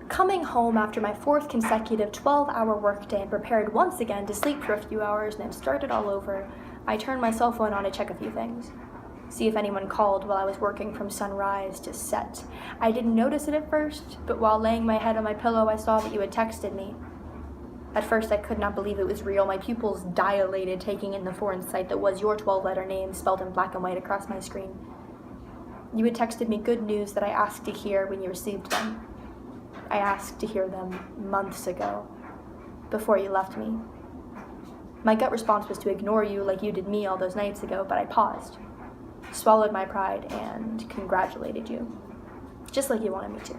Coming home after my 4th consecutive 12-hour workday and prepared once again to sleep for a few hours and then start it all over, I turned my cell phone on to check a few things. See if anyone called while I was working from sunrise to set. I didn't notice it at first, but while laying my head on my pillow, I saw that you had texted me. At first, I could not believe it was real. My pupils dilated, taking in the foreign sight that was your 12-letter name spelled in black and white across my screen. You had texted me good news that I asked to hear when you received them. I asked to hear them months ago, before you left me. My gut response was to ignore you like you did me all those nights ago, but I paused, swallowed my pride, and congratulated you, just like you wanted me to.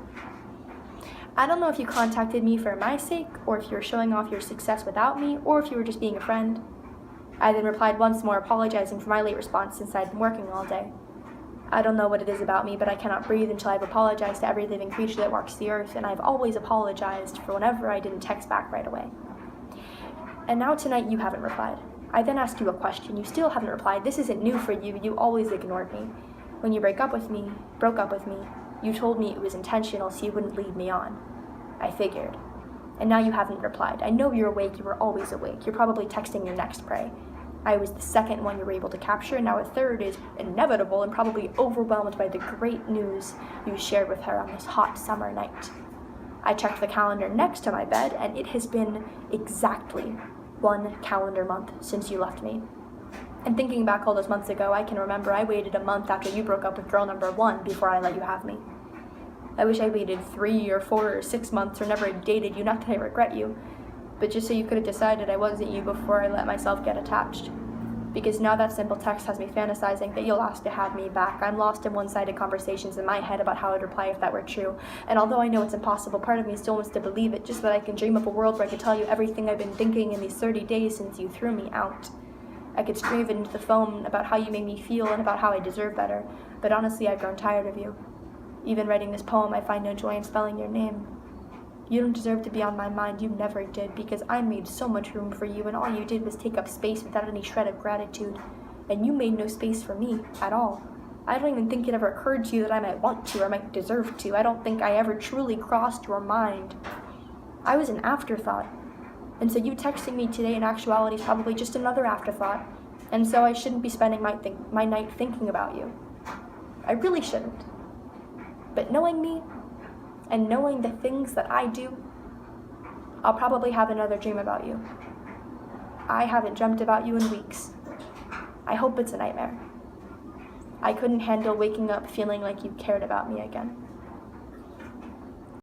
I don't know if you contacted me for my sake, or if you were showing off your success without me, or if you were just being a friend. I then replied once more, apologizing for my late response since I'd been working all day. I don't know what it is about me, but I cannot breathe until I've apologized to every living creature that walks the earth, and I've always apologized for whenever I didn't text back right away. And now tonight you haven't replied. I then asked you a question. You still haven't replied. This isn't new for you. You always ignored me. When you broke up with me, you told me it was intentional so you wouldn't lead me on. I figured. And now you haven't replied. I know you're awake. You were always awake. You're probably texting your next prey. I was the second one you were able to capture, and now a third is inevitable and probably overwhelmed by the great news you shared with her on this hot summer night. I checked the calendar next to my bed, and it has been exactly 1 calendar month since you left me. And thinking back all those months ago, I can remember I waited a month after you broke up with girl number 1 before I let you have me. I wish I waited 3 or 4 or 6 months or never dated you, not that I regret you, but just so you could have decided I wasn't you before I let myself get attached. Because now that simple text has me fantasizing that you'll ask to have me back. I'm lost in one-sided conversations in my head about how I'd reply if that were true. And although I know it's impossible, part of me still wants to believe it, just so that I can dream up a world where I could tell you everything I've been thinking in these 30 days since you threw me out. I could scream into the phone about how you made me feel and about how I deserve better, but honestly, I've grown tired of you. Even writing this poem, I find no joy in spelling your name. You don't deserve to be on my mind, you never did, because I made so much room for you, and all you did was take up space without any shred of gratitude. And you made no space for me, at all. I don't even think it ever occurred to you that I might want to, or might deserve to. I don't think I ever truly crossed your mind. I was an afterthought. And so you texting me today in actuality is probably just another afterthought. And so I shouldn't be spending my night thinking about you. I really shouldn't. But knowing me, and knowing the things that I do, I'll probably have another dream about you. I haven't dreamt about you in weeks. I hope it's a nightmare. I couldn't handle waking up feeling like you cared about me again.